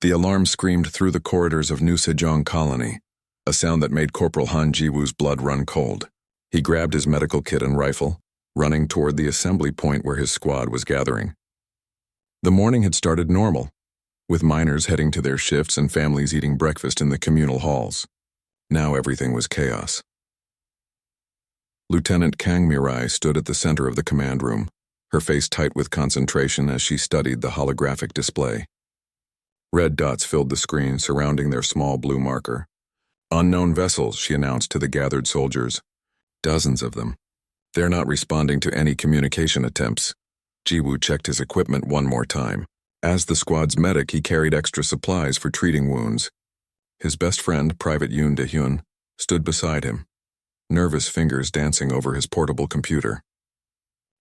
The alarm screamed through the corridors of New Sejong Colony, a sound that made Corporal Han Jiwoo's blood run cold. He grabbed his medical kit and rifle, running toward the assembly point where his squad was gathering. The morning had started normal, with miners heading to their shifts and families eating breakfast in the communal halls. Now everything was chaos. Lieutenant Kang Mirai stood at the center of the command room, her face tight with concentration as she studied the holographic display. Red dots filled the screen surrounding their small blue marker. "Unknown vessels," she announced to the gathered soldiers. "Dozens of them. They're not responding to any communication attempts." Jiwoo checked his equipment one more time. As the squad's medic, he carried extra supplies for treating wounds. His best friend, Private Yoon Dae-hyun, stood beside him, nervous fingers dancing over his portable computer.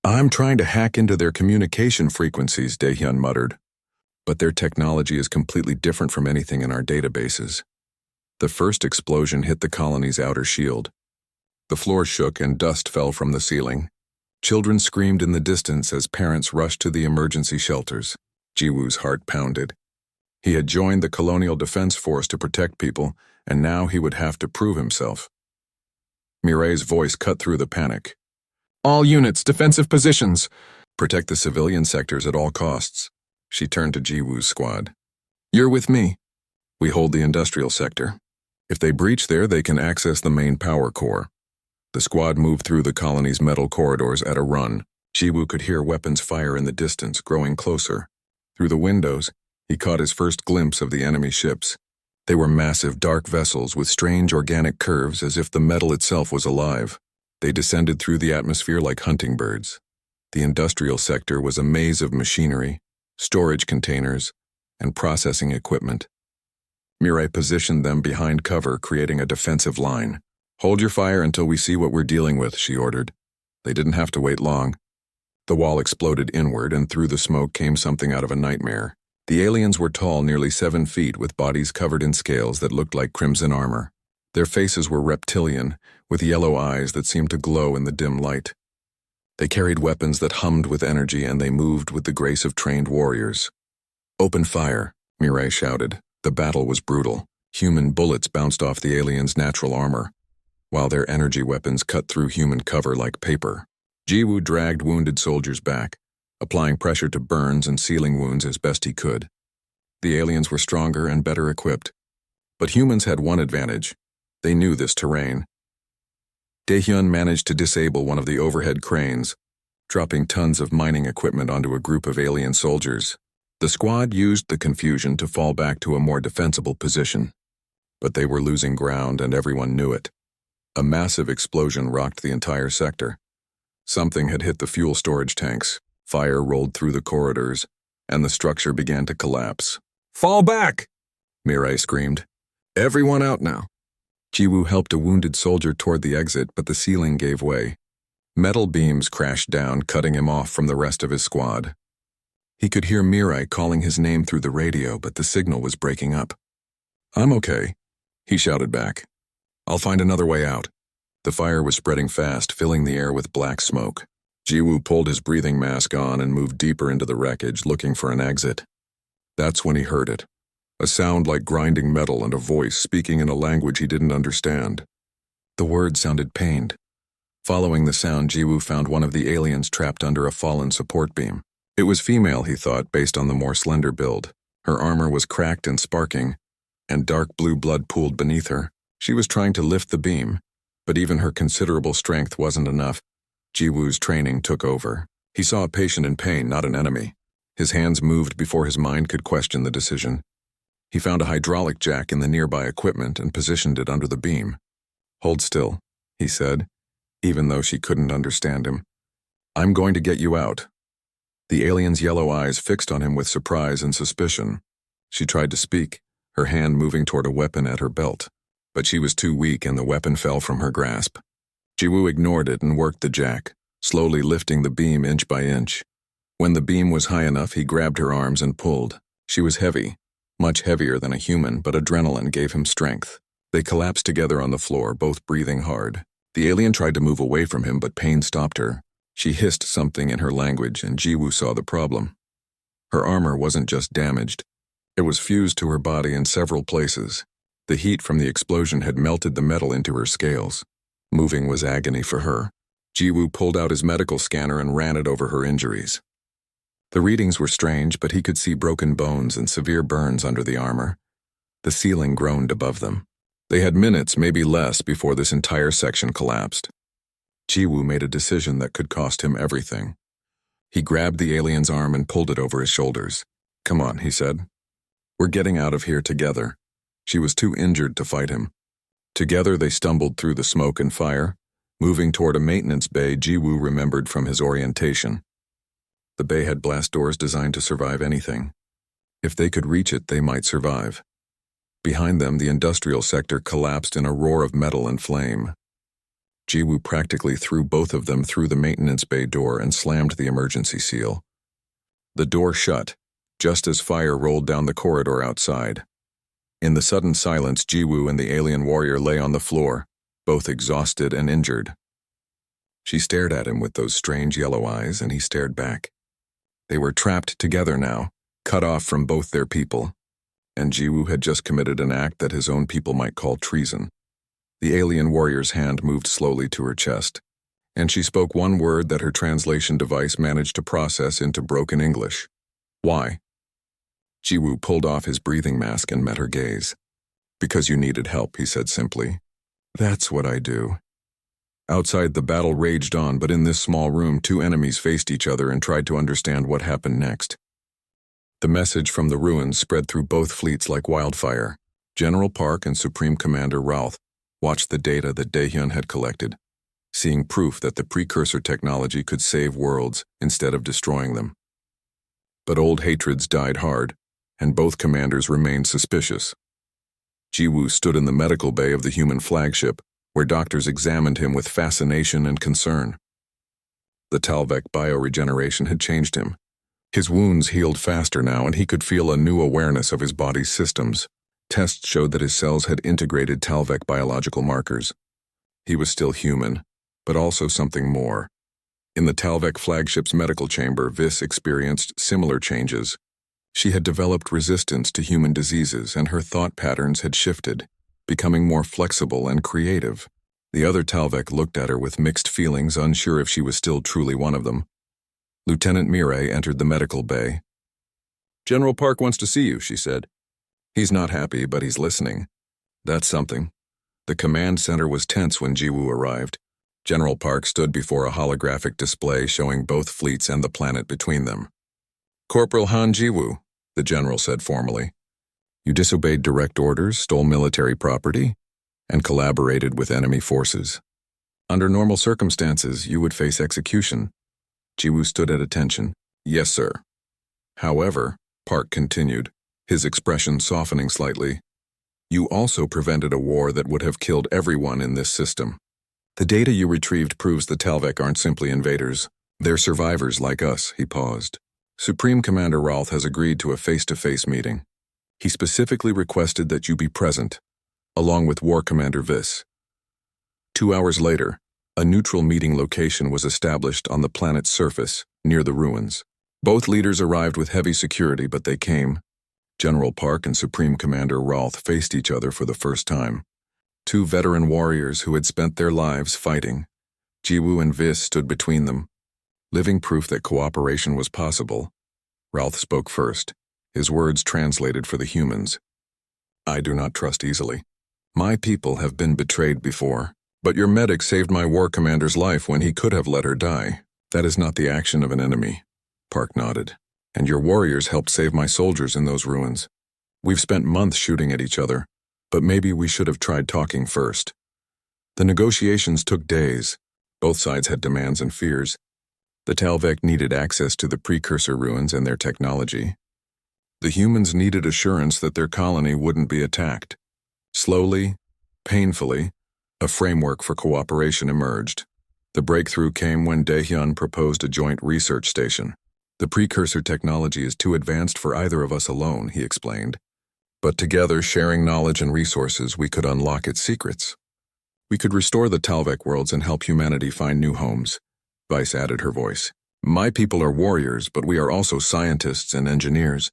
"I'm trying to hack into their communication frequencies," Dae-hyun muttered. "But their technology is completely different from anything in our databases." The first explosion hit the colony's outer shield. The floor shook and dust fell from the ceiling. Children screamed in the distance as parents rushed to the emergency shelters. Jiwoo's heart pounded. He had joined the Colonial Defense Force to protect people, and now he would have to prove himself. Mirai's voice cut through the panic. "All units, defensive positions. Protect the civilian sectors at all costs." She turned to Jiwoo's squad. "You're with me. We hold the industrial sector. If they breach there, they can access the main power core." The squad moved through the colony's metal corridors at a run. Jiwoo could hear weapons fire in the distance, growing closer. Through the windows, he caught his first glimpse of the enemy ships. They were massive, dark vessels with strange organic curves as if the metal itself was alive. They descended through the atmosphere like hunting birds. The industrial sector was a maze of machinery, storage containers, and processing equipment. Mirai positioned them behind cover, creating a defensive line. "Hold your fire until we see what we're dealing with," she ordered. They didn't have to wait long. The wall exploded inward, and through the smoke came something out of a nightmare. The aliens were tall, nearly 7 feet, with bodies covered in scales that looked like crimson armor. Their faces were reptilian, with yellow eyes that seemed to glow in the dim light. They carried weapons that hummed with energy, and they moved with the grace of trained warriors. "Open fire," Mirai shouted. The battle was brutal. Human bullets bounced off the aliens' natural armor, while their energy weapons cut through human cover like paper. Jiwoo dragged wounded soldiers back, applying pressure to burns and sealing wounds as best he could. The aliens were stronger and better equipped, but humans had one advantage. They knew this terrain. Dae-hyun managed to disable one of the overhead cranes, dropping tons of mining equipment onto a group of alien soldiers. The squad used the confusion to fall back to a more defensible position. But they were losing ground, and everyone knew it. A massive explosion rocked the entire sector. Something had hit the fuel storage tanks. Fire rolled through the corridors, and the structure began to collapse. "Fall back!" Mirai screamed. "Everyone out now." Jiwoo helped a wounded soldier toward the exit, but the ceiling gave way. Metal beams crashed down, cutting him off from the rest of his squad. He could hear Mirai calling his name through the radio, but the signal was breaking up. "I'm okay," he shouted back. "I'll find another way out." The fire was spreading fast, filling the air with black smoke. Jiwoo pulled his breathing mask on and moved deeper into the wreckage, looking for an exit. That's when he heard it. A sound like grinding metal and a voice speaking in a language he didn't understand. The words sounded pained. Following the sound, Jiwoo found one of the aliens trapped under a fallen support beam. It was female, he thought, based on the more slender build. Her armor was cracked and sparking, and dark blue blood pooled beneath her. She was trying to lift the beam, but even her considerable strength wasn't enough. Jiwoo's training took over. He saw a patient in pain, not an enemy. His hands moved before his mind could question the decision. He found a hydraulic jack in the nearby equipment and positioned it under the beam. "Hold still," he said, even though she couldn't understand him. "I'm going to get you out." The alien's yellow eyes fixed on him with surprise and suspicion. She tried to speak, her hand moving toward a weapon at her belt, but she was too weak and the weapon fell from her grasp. Jiwoo ignored it and worked the jack, slowly lifting the beam inch by inch. When the beam was high enough, he grabbed her arms and pulled. She was heavy, much heavier than a human, but adrenaline gave him strength. They collapsed together on the floor, both breathing hard. The alien tried to move away from him, but pain stopped her. She hissed something in her language, and Jiwoo saw the problem. Her armor wasn't just damaged. It was fused to her body in several places. The heat from the explosion had melted the metal into her scales. Moving was agony for her. Jiwoo pulled out his medical scanner and ran it over her injuries. The readings were strange, but he could see broken bones and severe burns under the armor. The ceiling groaned above them. They had minutes, maybe less, before this entire section collapsed. Jiwoo made a decision that could cost him everything. He grabbed the alien's arm and pulled it over his shoulders. "Come on," he said. "We're getting out of here together." She was too injured to fight him. Together they stumbled through the smoke and fire, moving toward a maintenance bay Jiwoo remembered from his orientation. The bay had blast doors designed to survive anything. If they could reach it, they might survive. Behind them, the industrial sector collapsed in a roar of metal and flame. Jiwoo practically threw both of them through the maintenance bay door and slammed the emergency seal. The door shut, just as fire rolled down the corridor outside. In the sudden silence, Jiwoo and the alien warrior lay on the floor, both exhausted and injured. She stared at him with those strange yellow eyes, and he stared back. They were trapped together now, cut off from both their people, and Jiwoo had just committed an act that his own people might call treason. The alien warrior's hand moved slowly to her chest, and she spoke one word that her translation device managed to process into broken English. "Why?" Jiwoo pulled off his breathing mask and met her gaze. "Because you needed help," he said simply. "That's what I do." Outside, the battle raged on, but in this small room, two enemies faced each other and tried to understand what happened next. The message from the ruins spread through both fleets like wildfire. General Park and Supreme Commander Ralph watched the data that Daehyun had collected, seeing proof that the precursor technology could save worlds instead of destroying them. But old hatreds died hard, and both commanders remained suspicious. Jiwoo stood in the medical bay of the human flagship, where doctors examined him with fascination and concern. The Talvek bioregeneration had changed him. His wounds healed faster now, and he could feel a new awareness of his body's systems. Tests showed that his cells had integrated Talvek biological markers. He was still human, but also something more. In the Talvek flagship's medical chamber, Vis experienced similar changes. She had developed resistance to human diseases, and her thought patterns had shifted, becoming more flexible and creative. The other Talvek looked at her with mixed feelings, unsure if she was still truly one of them. Lieutenant Mirai entered the medical bay. "General Park wants to see you," she said. "He's not happy, but he's listening." That's something. The command center was tense when Jiwoo arrived. General Park stood before a holographic display showing both fleets and the planet between them. "Corporal Han Jiwoo," the general said formally. "You disobeyed direct orders, stole military property, and collaborated with enemy forces. Under normal circumstances, you would face execution." Jiwoo stood at attention. "Yes, sir." "However," Park continued, his expression softening slightly, "you also prevented a war that would have killed everyone in this system. The data you retrieved proves the Talvek aren't simply invaders. They're survivors like us." He paused. "Supreme Commander Ralph has agreed to a face-to-face meeting. He specifically requested that you be present, along with War Commander Vis." 2 hours later, a neutral meeting location was established on the planet's surface, near the ruins. Both leaders arrived with heavy security, but they came. General Park and Supreme Commander Ralph faced each other for the first time. Two veteran warriors who had spent their lives fighting. Jiwoo and Vis stood between them, living proof that cooperation was possible. Ralph spoke first, his words translated for the humans. "I do not trust easily. My people have been betrayed before, but your medic saved my war commander's life when he could have let her die. That is not the action of an enemy." Park nodded. "And your warriors helped save my soldiers in those ruins. We've spent months shooting at each other, but maybe we should have tried talking first." The negotiations took days. Both sides had demands and fears. The Talvek needed access to the precursor ruins and their technology. The humans needed assurance that their colony wouldn't be attacked. Slowly, painfully, a framework for cooperation emerged. The breakthrough came when Daehyun proposed a joint research station. "The precursor technology is too advanced for either of us alone," he explained. "But together, sharing knowledge and resources, we could unlock its secrets. We could restore the Talvek worlds and help humanity find new homes." Vice added her voice. "My people are warriors, but we are also scientists and engineers.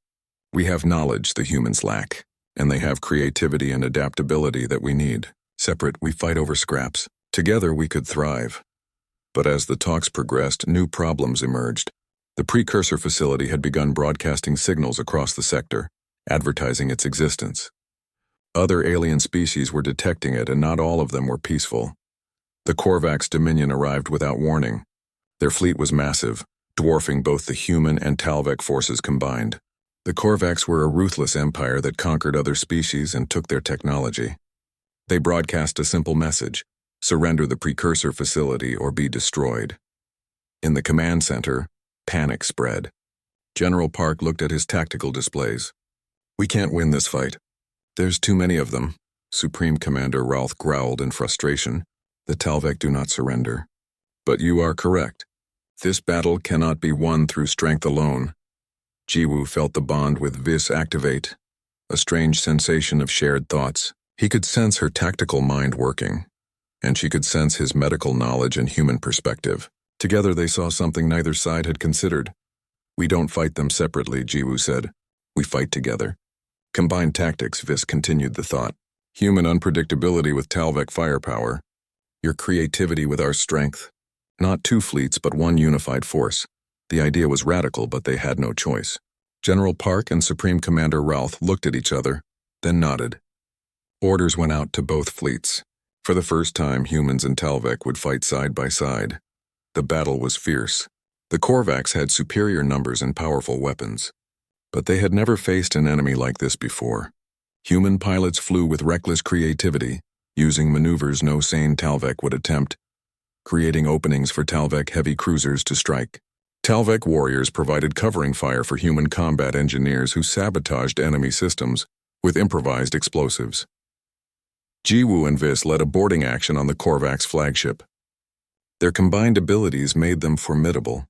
We have knowledge the humans lack, and they have creativity and adaptability that we need. Separate, we fight over scraps. Together, we could thrive. But as the talks progressed, new problems emerged. The precursor facility had begun broadcasting signals across the sector, advertising its existence. Other alien species were detecting it, and not all of them were peaceful. The Korvax Dominion arrived without warning. Their fleet was massive, dwarfing both the human and Talvek forces combined. The Korvax were a ruthless empire that conquered other species and took their technology. They broadcast a simple message: surrender the precursor facility or be destroyed. In the command center, panic spread. General Park looked at his tactical displays. "We can't win this fight. There's too many of them." Supreme Commander Ralph growled in frustration. "The Talvek do not surrender." "But you are correct. This battle cannot be won through strength alone." Jiwoo felt the bond with Vis activate, a strange sensation of shared thoughts. He could sense her tactical mind working, and she could sense his medical knowledge and human perspective. Together they saw something neither side had considered. "We don't fight them separately," Jiwoo said. "We fight together." Combined tactics, Vis continued the thought. Human unpredictability with Talvek firepower. Your creativity with our strength. Not two fleets, but one unified force. The idea was radical, but they had no choice. General Park and Supreme Commander Ralph looked at each other, then nodded. Orders went out to both fleets. For the first time, humans and Talvek would fight side by side. The battle was fierce. The Korvax had superior numbers and powerful weapons. But they had never faced an enemy like this before. Human pilots flew with reckless creativity, using maneuvers no sane Talvek would attempt, creating openings for Talvek heavy cruisers to strike. Talvek warriors provided covering fire for human combat engineers who sabotaged enemy systems with improvised explosives. Jiwoo and Vis led a boarding action on the Korvax flagship. Their combined abilities made them formidable.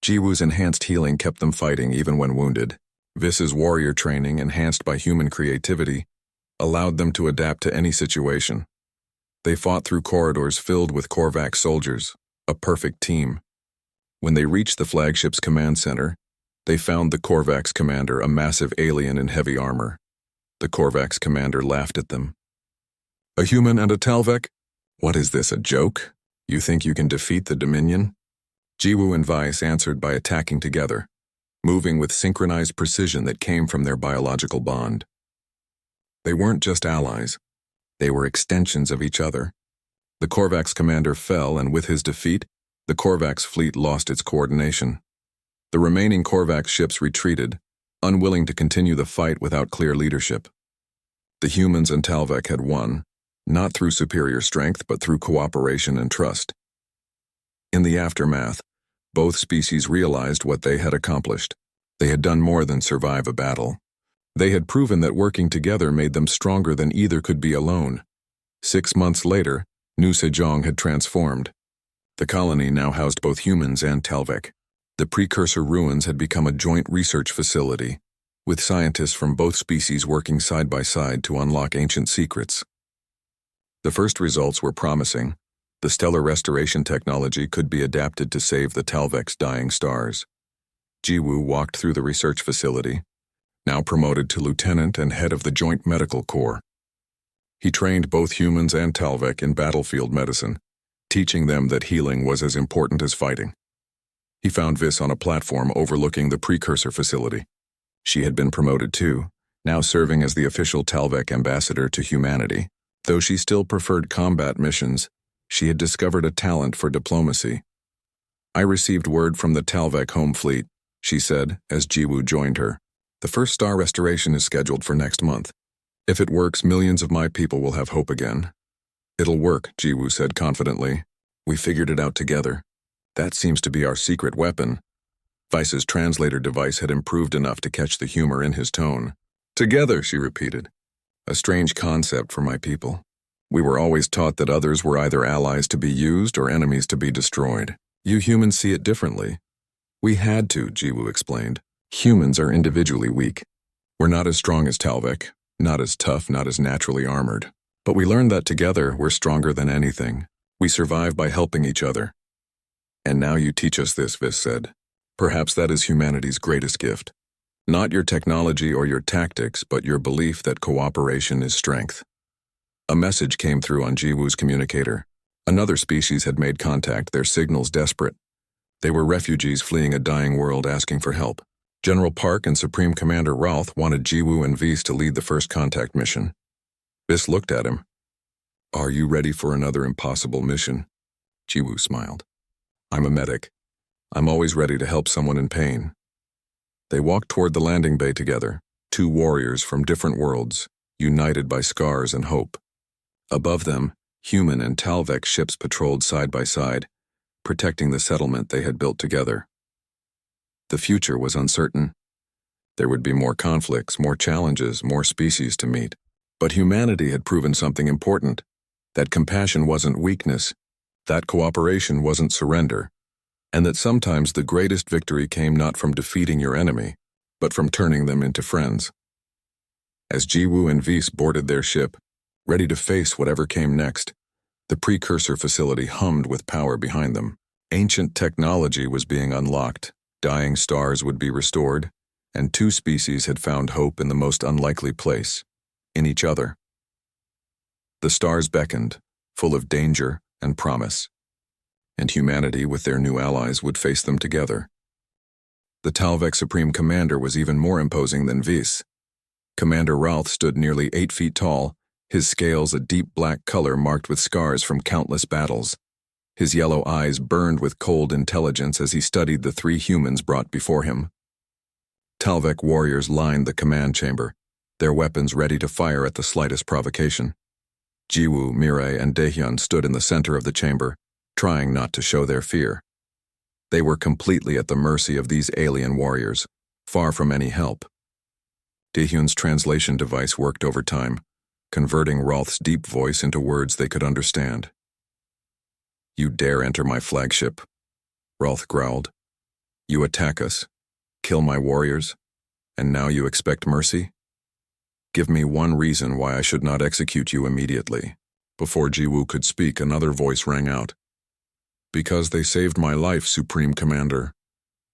Jiwoo's enhanced healing kept them fighting even when wounded. Vis's warrior training, enhanced by human creativity, allowed them to adapt to any situation. They fought through corridors filled with Korvax soldiers, a perfect team. When they reached the flagship's command center, they found the Korvax commander, a massive alien in heavy armor. The Korvax commander laughed at them. "A human and a Talvek? What is this, a joke? You think you can defeat the Dominion?" Jiwoo and Vice answered by attacking together, moving with synchronized precision that came from their biological bond. They weren't just allies. They were extensions of each other. The Korvax commander fell, and with his defeat, the Korvax fleet lost its coordination. The remaining Korvax ships retreated, unwilling to continue the fight without clear leadership. The humans and Talvek had won, not through superior strength, but through cooperation and trust. In the aftermath, both species realized what they had accomplished. They had done more than survive a battle. They had proven that working together made them stronger than either could be alone. 6 months later, New Sejong had transformed. The colony now housed both humans and Talvek. The precursor ruins had become a joint research facility, with scientists from both species working side by side to unlock ancient secrets. The first results were promising. The stellar restoration technology could be adapted to save the Talvek's dying stars. Jiwoo walked through the research facility, now promoted to lieutenant and head of the Joint Medical Corps. He trained both humans and Talvek in battlefield medicine, teaching them that healing was as important as fighting. He found Vis on a platform overlooking the precursor facility. She had been promoted too, now serving as the official Talvek ambassador to humanity. Though she still preferred combat missions, she had discovered a talent for diplomacy. "I received word from the Talvek home fleet," she said as Jiwoo joined her. "The first star restoration is scheduled for next month. If it works, millions of my people will have hope again." "It'll work," Jiwoo said confidently. "We figured it out together. That seems to be our secret weapon." Vice's translator device had improved enough to catch the humor in his tone. "Together," she repeated. "A strange concept for my people. We were always taught that others were either allies to be used or enemies to be destroyed. You humans see it differently." "We had to," Jiwoo explained. "Humans are individually weak. We're not as strong as Talvek, not as tough, not as naturally armored. But we learned that together we're stronger than anything. We survive by helping each other." "And now you teach us this," Vis said. "Perhaps that is humanity's greatest gift. Not your technology or your tactics, but your belief that cooperation is strength. A message came through on Jiwoo's communicator. Another species had made contact, their signals desperate. They were refugees fleeing a dying world asking for help. General Park and Supreme Commander Rolth wanted Jiwoo and Vise to lead the first contact mission. Vise looked at him. "Are you ready for another impossible mission?" Jiwoo smiled. "I'm a medic. I'm always ready to help someone in pain." They walked toward the landing bay together, two warriors from different worlds, united by scars and hope. Above them, human and Talvek ships patrolled side by side, protecting the settlement they had built together. The future was uncertain. There would be more conflicts, more challenges, more species to meet. But humanity had proven something important, that compassion wasn't weakness, that cooperation wasn't surrender, and that sometimes the greatest victory came not from defeating your enemy, but from turning them into friends. As Jiwoo and Vise boarded their ship, ready to face whatever came next, the precursor facility hummed with power behind them. Ancient technology was being unlocked, dying stars would be restored, and two species had found hope in the most unlikely place, in each other. The stars beckoned, full of danger and promise, and humanity with their new allies would face them together. The Talvek Supreme Commander was even more imposing than Vise. Commander Rolth stood nearly 8 feet tall, his scales a deep black color marked with scars from countless battles. His yellow eyes burned with cold intelligence as he studied the 3 humans brought before him. Talvek warriors lined the command chamber, their weapons ready to fire at the slightest provocation. Jiwoo, Mirai, and Daehyun stood in the center of the chamber, trying not to show their fear. They were completely at the mercy of these alien warriors, far from any help. Daehyun's translation device worked overtime, converting Rolth's deep voice into words they could understand. "You dare enter my flagship," Rolth growled. "You attack us, kill my warriors, and now you expect mercy? Give me one reason why I should not execute you immediately." Before Jiwoo could speak, another voice rang out. "Because they saved my life, Supreme Commander."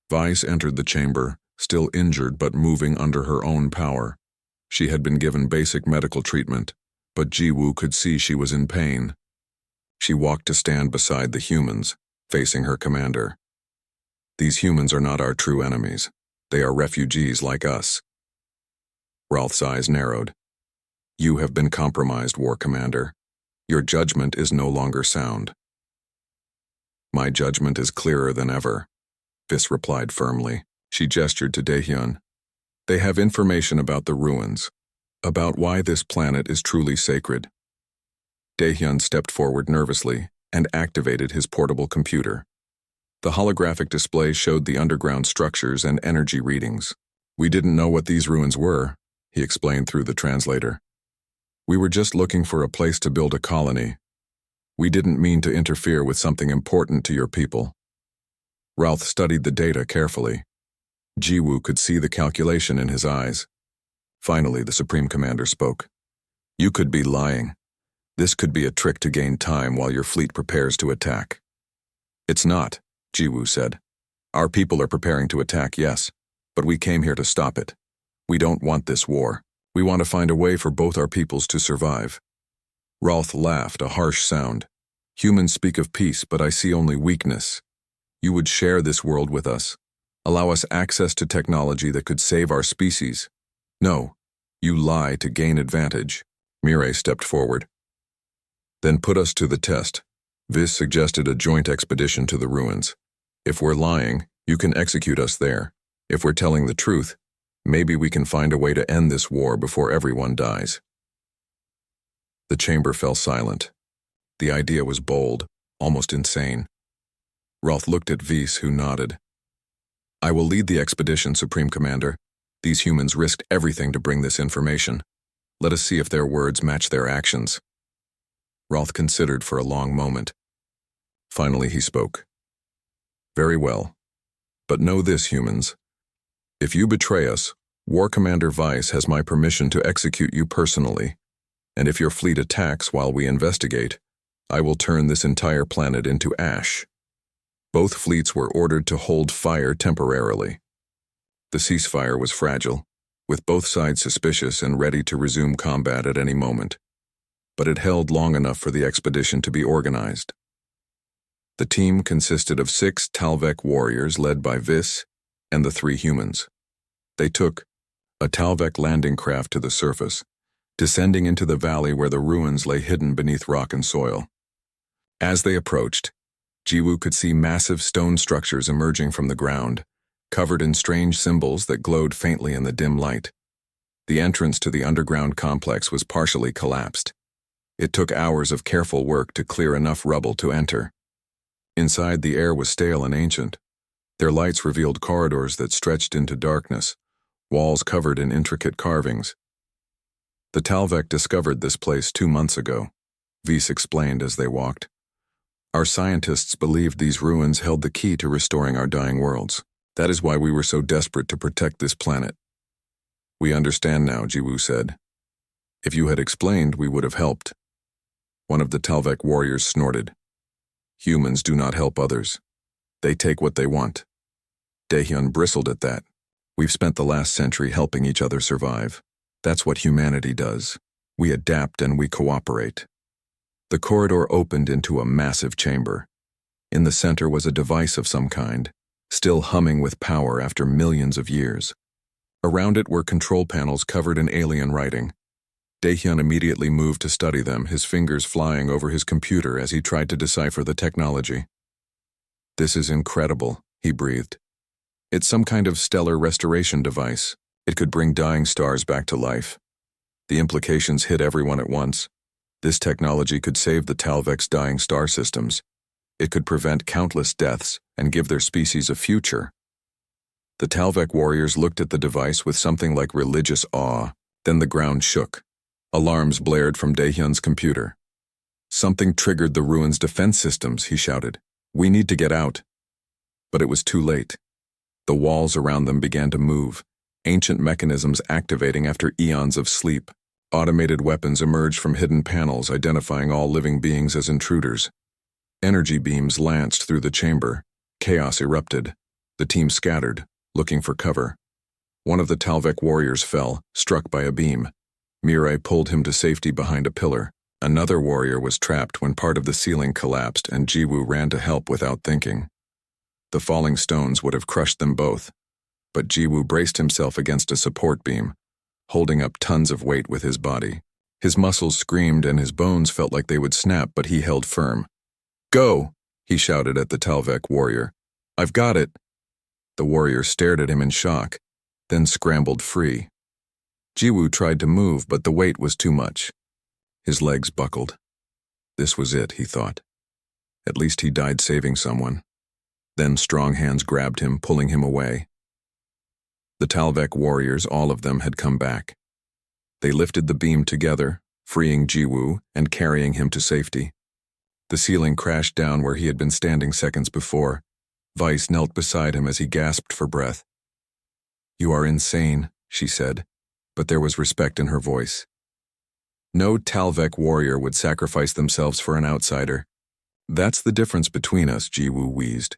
Vise entered the chamber, still injured but moving under her own power. She had been given basic medical treatment, but Jiwoo could see she was in pain. She walked to stand beside the humans, facing her commander. "These humans are not our true enemies. They are refugees like us." Rolth's eyes narrowed. "You have been compromised, War Commander. Your judgment is no longer sound." "My judgment is clearer than ever," Vise replied firmly. She gestured to Daehyun. "They have information about the ruins, about why this planet is truly sacred." Daehyun stepped forward nervously and activated his portable computer. The holographic display showed the underground structures and energy readings. "We didn't know what these ruins were," he explained through the translator. "We were just looking for a place to build a colony. We didn't mean to interfere with something important to your people." Rolth studied the data carefully. Jiwoo could see the calculation in his eyes. Finally, the Supreme Commander spoke. "You could be lying. This could be a trick to gain time while your fleet prepares to attack." "It's not," Jiwoo said. "Our people are preparing to attack, yes, but we came here to stop it. We don't want this war. We want to find a way for both our peoples to survive." Rolth laughed, a harsh sound. "Humans speak of peace, but I see only weakness. You would share this world with us, allow us access to technology that could save our species. No, you lie to gain advantage." Mirai stepped forward. "Then put us to the test." Vise suggested a joint expedition to the ruins. "If we're lying, you can execute us there. If we're telling the truth, maybe we can find a way to end this war before everyone dies." The chamber fell silent. The idea was bold, almost insane. Rolth looked at Vise, who nodded. "I will lead the expedition, Supreme Commander. These humans risked everything to bring this information. Let us see if their words match their actions." Rolth considered for a long moment. Finally he spoke. "Very well. But know this, humans. If you betray us, War Commander Vise has my permission to execute you personally. And if your fleet attacks while we investigate, I will turn this entire planet into ash." Both fleets were ordered to hold fire temporarily. The ceasefire was fragile, with both sides suspicious and ready to resume combat at any moment. But it held long enough for the expedition to be organized. The team consisted of 6 Talvek warriors led by Vis and the 3 humans. They took a Talvek landing craft to the surface, descending into the valley where the ruins lay hidden beneath rock and soil. As they approached, Jiwoo could see massive stone structures emerging from the ground, covered in strange symbols that glowed faintly in the dim light. The entrance to the underground complex was partially collapsed. It took hours of careful work to clear enough rubble to enter. Inside, the air was stale and ancient. Their lights revealed corridors that stretched into darkness, walls covered in intricate carvings. The Talvek discovered this place 2 months ago, Vis explained as they walked. Our scientists believed these ruins held the key to restoring our dying worlds. That is why we were so desperate to protect this planet. We understand now, Jiwoo said. If you had explained, we would have helped. One of the Talvek warriors snorted. Humans do not help others. They take what they want. Daehyun bristled at that. We've spent the last century helping each other survive. That's what humanity does. We adapt and we cooperate. The corridor opened into a massive chamber. In the center was a device of some kind, still humming with power after millions of years. Around it were control panels covered in alien writing. Daehyun immediately moved to study them, his fingers flying over his computer as he tried to decipher the technology. This is incredible, he breathed. It's some kind of stellar restoration device. It could bring dying stars back to life. The implications hit everyone at once. This technology could save the Talvek's dying star systems. It could prevent countless deaths and give their species a future. The Talvek warriors looked at the device with something like religious awe. Then the ground shook. Alarms blared from Daehyun's computer. Something triggered the ruins' defense systems, he shouted. We need to get out. But it was too late. The walls around them began to move, ancient mechanisms activating after eons of sleep. Automated weapons emerged from hidden panels, identifying all living beings as intruders. Energy beams lanced through the chamber. Chaos erupted. The team scattered, looking for cover. One of the Talvek warriors fell, struck by a beam. Mirai pulled him to safety behind a pillar. Another warrior was trapped when part of the ceiling collapsed, and Jiwoo ran to help without thinking. The falling stones would have crushed them both, but Jiwoo braced himself against a support beam, holding up tons of weight with his body. His muscles screamed and his bones felt like they would snap, but he held firm. Go, he shouted at the Talvek warrior. I've got it. The warrior stared at him in shock, then scrambled free. Jiwoo tried to move, but the weight was too much. His legs buckled. This was it, he thought. At least he died saving someone. Then strong hands grabbed him, pulling him away. The Talvek warriors, all of them, had come back. They lifted the beam together, freeing Jiwoo and carrying him to safety. The ceiling crashed down where he had been standing seconds before. Vice knelt beside him as he gasped for breath. You are insane, she said, but there was respect in her voice. No Talvek warrior would sacrifice themselves for an outsider. That's the difference between us, Jiwoo wheezed.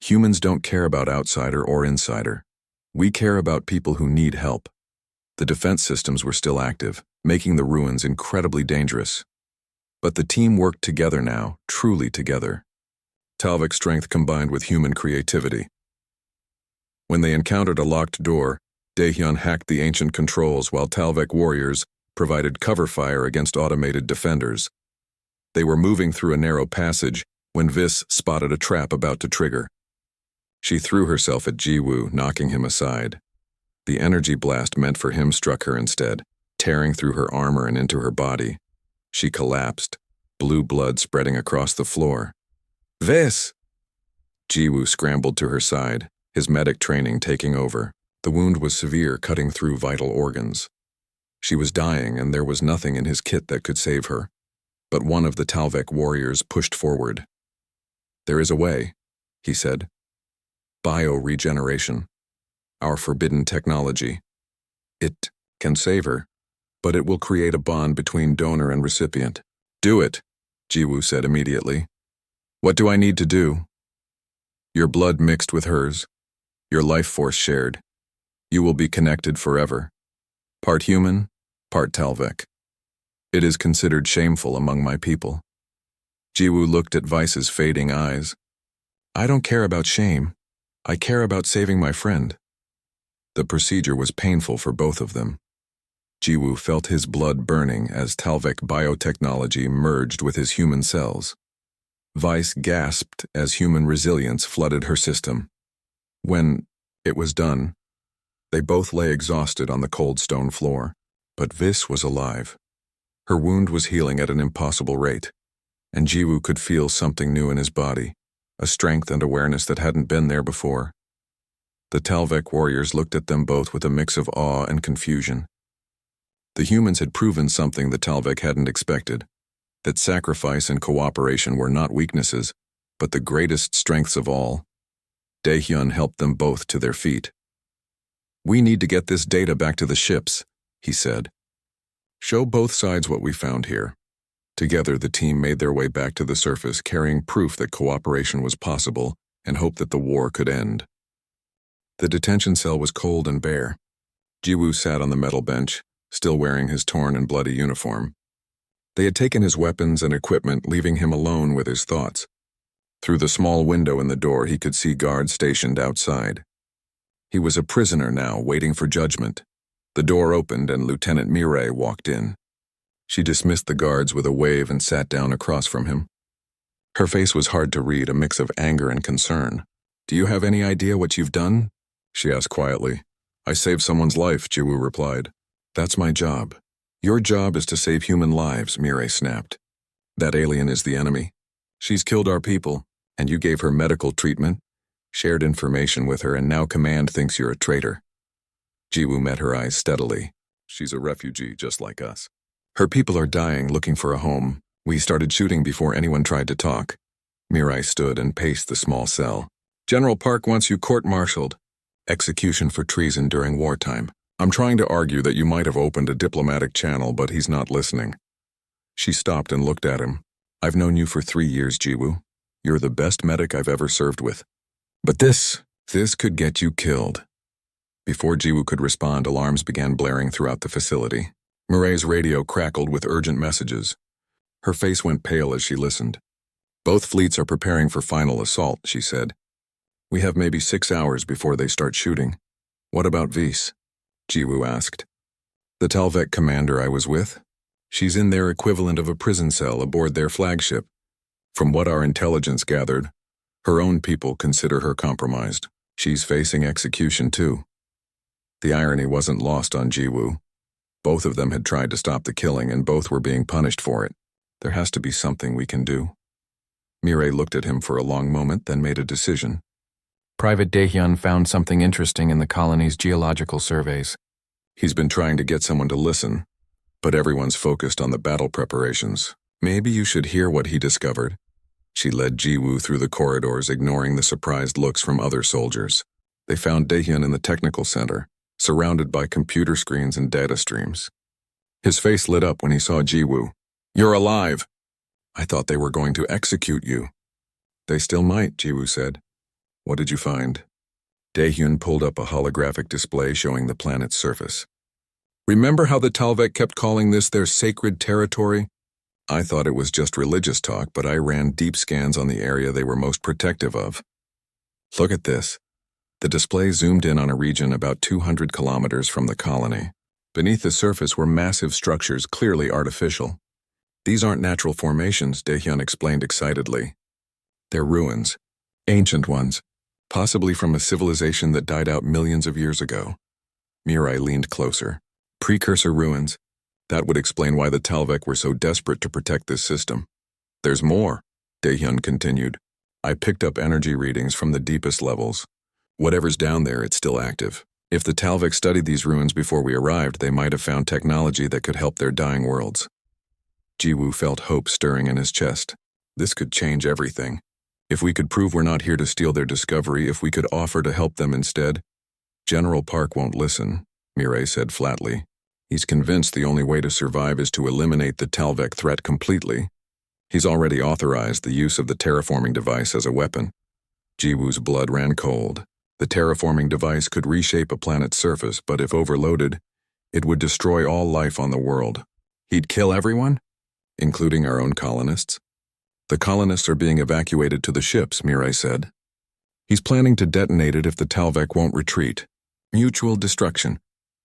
Humans don't care about outsider or insider. We care about people who need help. The defense systems were still active, making the ruins incredibly dangerous. But the team worked together now, truly together. Talvek strength combined with human creativity. When they encountered a locked door, Daehyun hacked the ancient controls while Talvek warriors provided cover fire against automated defenders. They were moving through a narrow passage when Vis spotted a trap about to trigger. She threw herself at Jiwoo, knocking him aside. The energy blast meant for him struck her instead, tearing through her armor and into her body. She collapsed, blue blood spreading across the floor. Vis! Jiwoo scrambled to her side, his medic training taking over. The wound was severe, cutting through vital organs. She was dying, and there was nothing in his kit that could save her. But one of the Talvek warriors pushed forward. There is a way, he said. Bioregeneration. Our forbidden technology. It can save her, but it will create a bond between donor and recipient. Do it, Jiwoo said immediately. What do I need to do? Your blood mixed with hers. Your life force shared. You will be connected forever. Part human, part Talvek. It is considered shameful among my people. Jiwoo looked at Vice's fading eyes. I don't care about shame. I care about saving my friend. The procedure was painful for both of them. Jiwoo felt his blood burning as Talvek biotechnology merged with his human cells. Vice gasped as human resilience flooded her system. When it was done, they both lay exhausted on the cold stone floor. But Vis was alive. Her wound was healing at an impossible rate, and Jiwoo could feel something new in his body, a strength and awareness that hadn't been there before. The Talvek warriors looked at them both with a mix of awe and confusion. The humans had proven something the Talvek hadn't expected, that sacrifice and cooperation were not weaknesses, but the greatest strengths of all. Daehyun helped them both to their feet. We need to get this data back to the ships, he said. Show both sides what we found here. Together, the team made their way back to the surface, carrying proof that cooperation was possible and hoped that the war could end. The detention cell was cold and bare. Jiwoo sat on the metal bench, still wearing his torn and bloody uniform. They had taken his weapons and equipment, leaving him alone with his thoughts. Through the small window in the door, he could see guards stationed outside. He was a prisoner now, waiting for judgment. The door opened and Lieutenant Mirai walked in. She dismissed the guards with a wave and sat down across from him. Her face was hard to read, a mix of anger and concern. Do you have any idea what you've done? She asked quietly. I saved someone's life, Jiwoo replied. That's my job. Your job is to save human lives, Mirai snapped. That alien is the enemy. She's killed our people, and you gave her medical treatment, shared information with her, and now Command thinks you're a traitor. Jiwoo met her eyes steadily. She's a refugee just like us. Her people are dying, looking for a home. We started shooting before anyone tried to talk. Mirai stood and paced the small cell. General Park wants you court-martialed. Execution for treason during wartime. I'm trying to argue that you might have opened a diplomatic channel, but he's not listening. She stopped and looked at him. I've known you for 3 years, Jiwoo. You're the best medic I've ever served with. But this could get you killed. Before Jiwoo could respond, alarms began blaring throughout the facility. Mirai's radio crackled with urgent messages. Her face went pale as she listened. Both fleets are preparing for final assault, she said. We have maybe 6 hours before they start shooting. What about Vis? Jiwoo asked. The Talvek commander I was with? She's in their equivalent of a prison cell aboard their flagship. From what our intelligence gathered, her own people consider her compromised. She's facing execution too. The irony wasn't lost on Jiwoo. Both of them had tried to stop the killing and both were being punished for it. There has to be something we can do. Mirai looked at him for a long moment, then made a decision. Private Daehyun found something interesting in the colony's geological surveys. He's been trying to get someone to listen, but everyone's focused on the battle preparations. Maybe you should hear what he discovered. She led Jiwoo through the corridors, ignoring the surprised looks from other soldiers. They found Daehyun in the technical center, surrounded by computer screens and data streams. His face lit up when he saw Jiwoo. You're alive! I thought they were going to execute you. They still might, Jiwoo said. What did you find? Daehyun pulled up a holographic display showing the planet's surface. Remember how the Talvek kept calling this their sacred territory? I thought it was just religious talk, but I ran deep scans on the area they were most protective of. Look at this. The display zoomed in on a region about 200 kilometers from the colony. Beneath the surface were massive structures, clearly artificial. These aren't natural formations, Daehyun explained excitedly. They're ruins, ancient ones, possibly from a civilization that died out millions of years ago. Mirai leaned closer. Precursor ruins. That would explain why the Talvek were so desperate to protect this system. There's more, Daehyun continued. I picked up energy readings from the deepest levels. Whatever's down there, it's still active. If the Talvek studied these ruins before we arrived, they might have found technology that could help their dying worlds. Jiwoo felt hope stirring in his chest. This could change everything. If we could prove we're not here to steal their discovery, if we could offer to help them instead. General Park won't listen, Mirai said flatly. He's convinced the only way to survive is to eliminate the Talvek threat completely. He's already authorized the use of the terraforming device as a weapon. Jiwoo's blood ran cold. The terraforming device could reshape a planet's surface, but if overloaded, it would destroy all life on the world. He'd kill everyone, including our own colonists. The colonists are being evacuated to the ships, Mirai said. He's planning to detonate it if the Talvek won't retreat. Mutual destruction.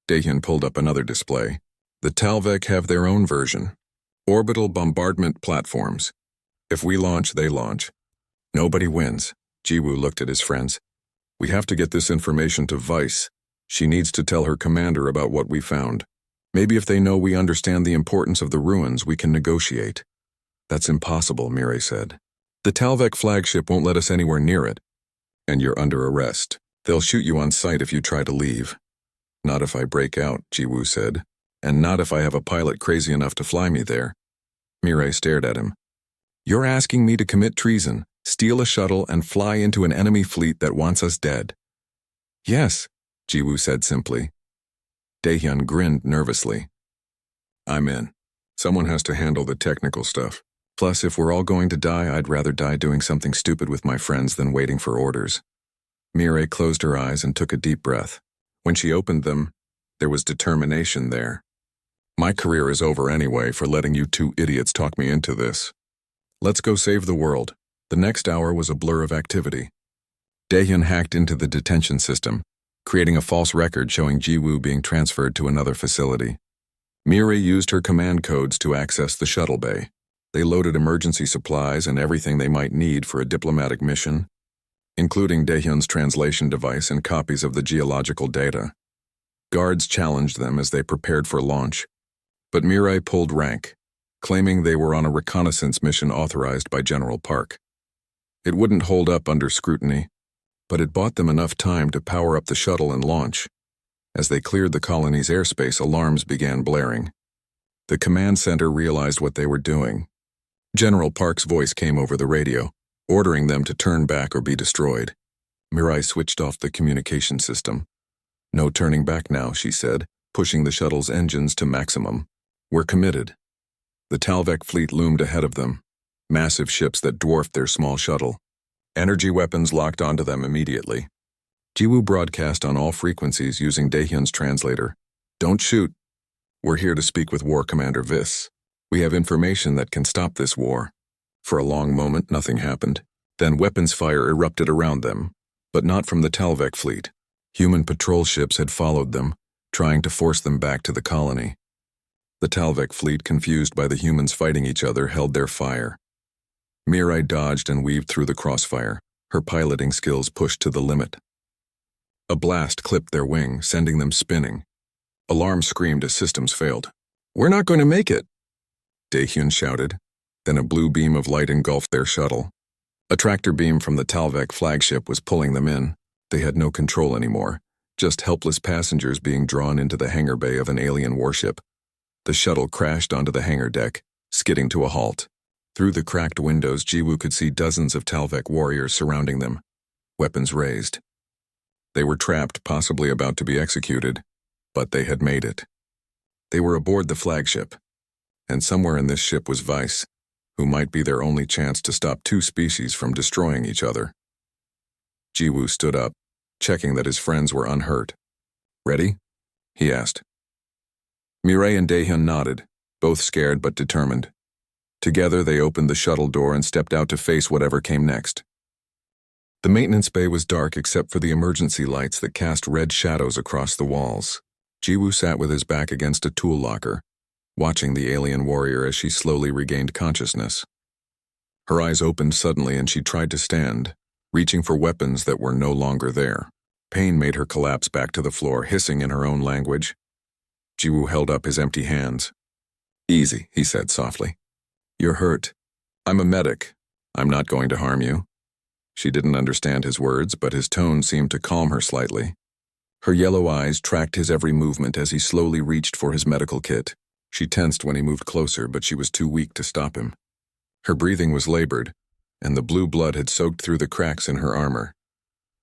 Dahyun pulled up another display. The Talvek have their own version. Orbital bombardment platforms. If we launch, they launch. Nobody wins. Jiwoo looked at his friends. We have to get this information to Vice. She needs to tell her commander about what we found. Maybe if they know we understand the importance of the ruins, we can negotiate. That's impossible, Mirai said. The Talvek flagship won't let us anywhere near it. And you're under arrest. They'll shoot you on sight if you try to leave. Not if I break out, Jiwoo said. And not if I have a pilot crazy enough to fly me there. Mirai stared at him. You're asking me to commit treason, steal a shuttle, and fly into an enemy fleet that wants us dead. Yes, Jiwoo said simply. Dahyun grinned nervously. I'm in. Someone has to handle the technical stuff. Plus, if we're all going to die, I'd rather die doing something stupid with my friends than waiting for orders. Mirai closed her eyes and took a deep breath. When she opened them, there was determination there. My career is over anyway for letting you two idiots talk me into this. Let's go save the world. The next hour was a blur of activity. Dahyun hacked into the detention system, creating a false record showing Jiwoo being transferred to another facility. Mirai used her command codes to access the shuttle bay. They loaded emergency supplies and everything they might need for a diplomatic mission, including Dahyun's translation device and copies of the geological data. Guards challenged them as they prepared for launch, but Mirai pulled rank, claiming they were on a reconnaissance mission authorized by General Park. It wouldn't hold up under scrutiny, but it bought them enough time to power up the shuttle and launch. As they cleared the colony's airspace, alarms began blaring. The command center realized what they were doing. General Park's voice came over the radio, ordering them to turn back or be destroyed. Mirai switched off the communication system. No turning back now, she said, pushing the shuttle's engines to maximum. We're committed. The Talvek fleet loomed ahead of them, massive ships that dwarfed their small shuttle. Energy weapons locked onto them immediately. Jiwoo broadcast on all frequencies using Dahyun's translator. Don't shoot. We're here to speak with War Commander Viss. We have information that can stop this war. For a long moment, nothing happened. Then weapons fire erupted around them, but not from the Talvek fleet. Human patrol ships had followed them, trying to force them back to the colony. The Talvek fleet, confused by the humans fighting each other, held their fire. Mirai dodged and weaved through the crossfire, her piloting skills pushed to the limit. A blast clipped their wing, sending them spinning. Alarms screamed as systems failed. We're not going to make it, Dahyun shouted. Then a blue beam of light engulfed their shuttle. A tractor beam from the Talvek flagship was pulling them in. They had no control anymore, just helpless passengers being drawn into the hangar bay of an alien warship. The shuttle crashed onto the hangar deck, skidding to a halt. Through the cracked windows, Jiwoo could see dozens of Talvek warriors surrounding them, weapons raised. They were trapped, possibly about to be executed, but they had made it. They were aboard the flagship, and somewhere in this ship was Vice, who might be their only chance to stop two species from destroying each other. Jiwoo stood up, checking that his friends were unhurt. Ready? He asked. Mirai and Dahyun nodded, both scared but determined. Together, they opened the shuttle door and stepped out to face whatever came next. The maintenance bay was dark except for the emergency lights that cast red shadows across the walls. Jiwoo sat with his back against a tool locker, watching the alien warrior as she slowly regained consciousness. Her eyes opened suddenly and she tried to stand, reaching for weapons that were no longer there. Pain made her collapse back to the floor, hissing in her own language. Jiwoo held up his empty hands. Easy, he said softly. You're hurt. I'm a medic. I'm not going to harm you. She didn't understand his words, but his tone seemed to calm her slightly. Her yellow eyes tracked his every movement as he slowly reached for his medical kit. She tensed when he moved closer, but she was too weak to stop him. Her breathing was labored, and the blue blood had soaked through the cracks in her armor.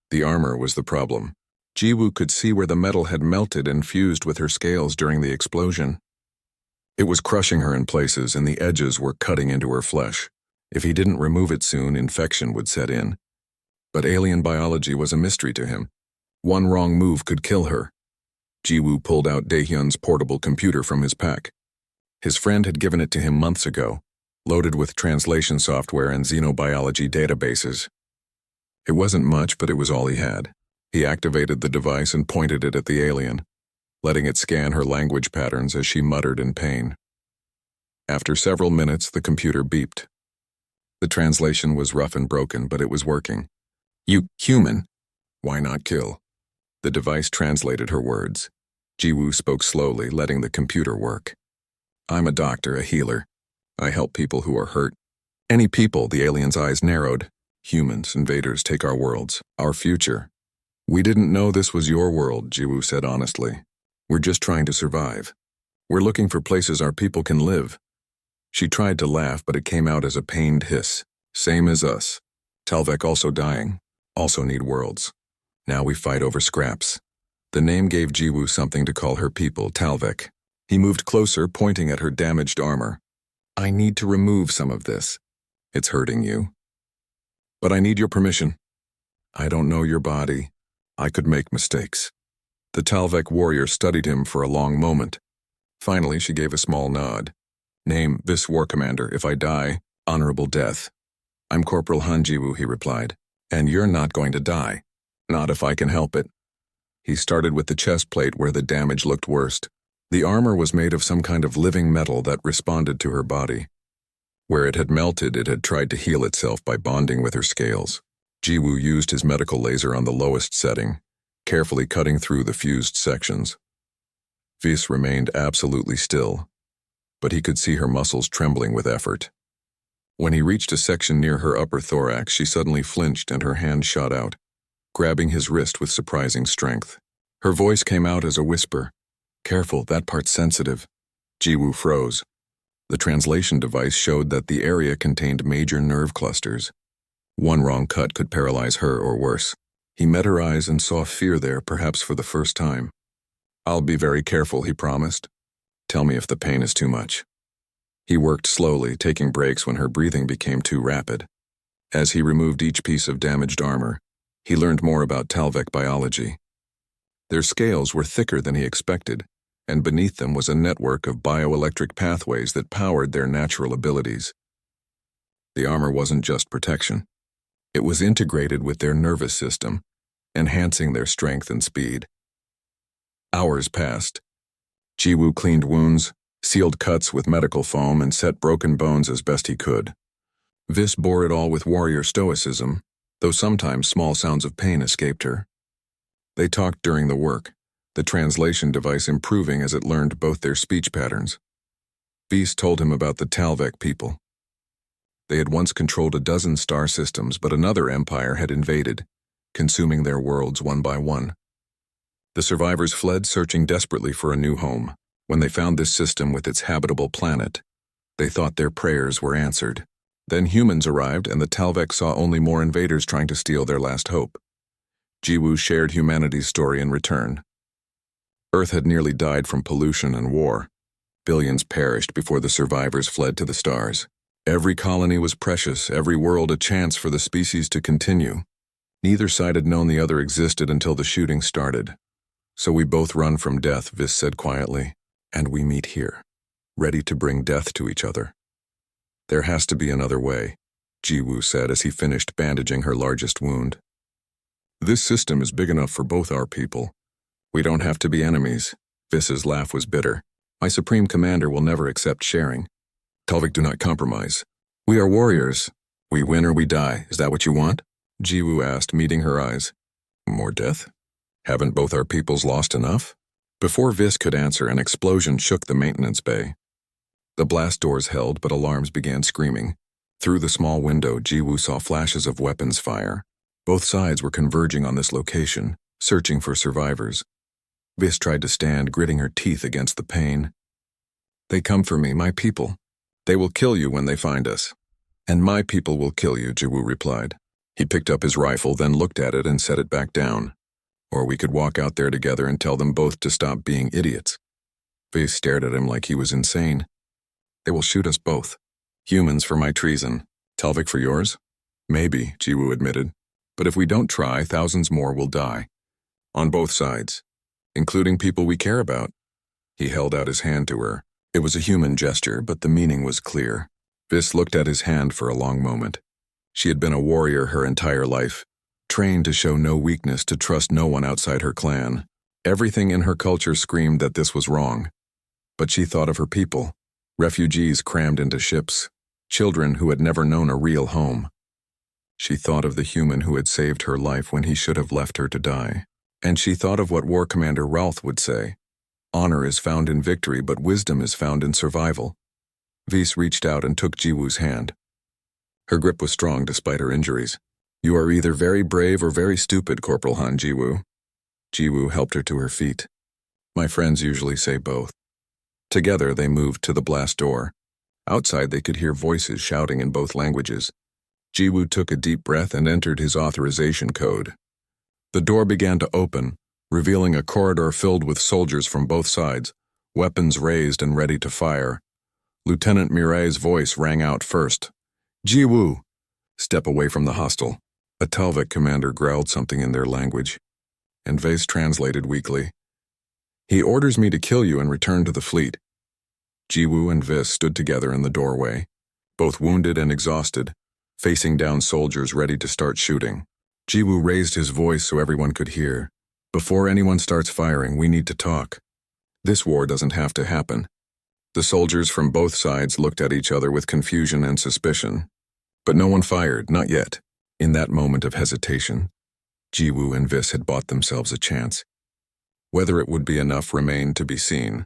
The armor was the problem. Jiwoo could see where the metal had melted and fused with her scales during the explosion. It was crushing her in places, and the edges were cutting into her flesh. If he didn't remove it soon, infection would set in. But alien biology was a mystery to him. One wrong move could kill her. Jiwoo pulled out Daehyun's portable computer from his pack. His friend had given it to him months ago, loaded with translation software and xenobiology databases. It wasn't much, but it was all he had. He activated the device and pointed it at the alien, letting it scan her language patterns as she muttered in pain. After several minutes, the computer beeped. The translation was rough and broken, but it was working. "You human. Why not kill?" The device translated her words. Jiwoo spoke slowly, letting the computer work. "I'm a doctor, a healer. I help people who are hurt." "Any people," the alien's eyes narrowed. "Humans, invaders, take our worlds, our future." "We didn't know this was your world," Jiwoo said honestly. "We're just trying to survive. We're looking for places our people can live." She tried to laugh, but it came out as a pained hiss. "Same as us. Talvek also dying. Also need worlds. Now we fight over scraps." The name gave Jiwoo something to call her people, Talvek. He moved closer, pointing at her damaged armor. "I need to remove some of this. It's hurting you. But I need your permission. I don't know your body. I could make mistakes." The Talvek warrior studied him for a long moment. Finally, she gave a small nod. "Name, this war commander. If I die, honorable death." "I'm Corporal Han Jiwoo," he replied. "And you're not going to die. Not if I can help it." He started with the chest plate where the damage looked worst. The armor was made of some kind of living metal that responded to her body. Where it had melted, it had tried to heal itself by bonding with her scales. Jiwoo used his medical laser on the lowest setting, carefully cutting through the fused sections. Vis remained absolutely still, but he could see her muscles trembling with effort. When he reached a section near her upper thorax, she suddenly flinched and her hand shot out, grabbing his wrist with surprising strength. Her voice came out as a whisper. "Careful, that part's sensitive." Jiwoo froze. The translation device showed that the area contained major nerve clusters. One wrong cut could paralyze her or worse. He met her eyes and saw fear there, perhaps for the first time. "I'll be very careful," he promised. "Tell me if the pain is too much." He worked slowly, taking breaks when her breathing became too rapid. As he removed each piece of damaged armor, he learned more about Talvek biology. Their scales were thicker than he expected, and beneath them was a network of bioelectric pathways that powered their natural abilities. The armor wasn't just protection. It was integrated with their nervous system, enhancing their strength and speed. Hours passed. Jiwoo cleaned wounds, sealed cuts with medical foam, and set broken bones as best he could. Vis bore it all with warrior stoicism, though sometimes small sounds of pain escaped her. They talked during the work, the translation device improving as it learned both their speech patterns. Vis told him about the Talvek people. They had once controlled a dozen star systems, but another empire had invaded, consuming their worlds one by one. The survivors fled, searching desperately for a new home. When they found this system with its habitable planet, they thought their prayers were answered. Then humans arrived, and the Talvek saw only more invaders trying to steal their last hope. Jiwoo shared humanity's story in return. Earth had nearly died from pollution and war. Billions perished before the survivors fled to the stars. Every colony was precious, every world a chance for the species to continue. Neither side had known the other existed until the shooting started. "So we both run from death," Vis said quietly, "and we meet here, ready to bring death to each other." "There has to be another way," Jiwoo said as he finished bandaging her largest wound. "This system is big enough for both our people. We don't have to be enemies." Vis's laugh was bitter. "My supreme commander will never accept sharing. Talvek do not compromise. We are warriors. We win or we die. Is that what you want?" Jiwoo asked, meeting her eyes. "More death? Haven't both our peoples lost enough?" Before Vis could answer, an explosion shook the maintenance bay. The blast doors held, but alarms began screaming. Through the small window, Jiwoo saw flashes of weapons fire. Both sides were converging on this location, searching for survivors. Vis tried to stand, gritting her teeth against the pain. "They come for me, my people. They will kill you when they find us." "And my people will kill you," Jiwoo replied. He picked up his rifle, then looked at it and set it back down. "Or we could walk out there together and tell them both to stop being idiots." Vis stared at him like he was insane. "They will shoot us both. Humans for my treason. Talvek for yours?" "Maybe," Jiwoo admitted. "But if we don't try, thousands more will die. On both sides, including people we care about. He held out his hand to her. It was a human gesture, but the meaning was clear. Vis looked at his hand for a long moment. She had been a warrior her entire life, trained to show no weakness, to trust no one outside her clan. Everything in her culture screamed that this was wrong. But she thought of her people, refugees crammed into ships, children who had never known a real home. She thought of the human who had saved her life when he should have left her to die. And she thought of what War Commander Ralph would say. Honor is found in victory, but wisdom is found in survival. Vis reached out and took Jiwoo's hand. Her grip was strong despite her injuries. You are either very brave or very stupid, Corporal Han Jiwoo. Jiwoo helped her to her feet. My friends usually say both. Together they moved to the blast door. Outside they could hear voices shouting in both languages. Jiwoo took a deep breath and entered his authorization code. The door began to open, revealing a corridor filled with soldiers from both sides, weapons raised and ready to fire. Lieutenant Mirai's voice rang out first. Jiwoo! Step away from the hostile. A Talvik commander growled something in their language, and Vase translated weakly. He orders me to kill you and return to the fleet. Jiwoo and Vis stood together in the doorway, both wounded and exhausted, facing down soldiers ready to start shooting. Jiwoo raised his voice so everyone could hear. Before anyone starts firing, we need to talk. This war doesn't have to happen. The soldiers from both sides looked at each other with confusion and suspicion. But no one fired, not yet. In that moment of hesitation, Jiwoo and Vis had bought themselves a chance. Whether it would be enough remained to be seen.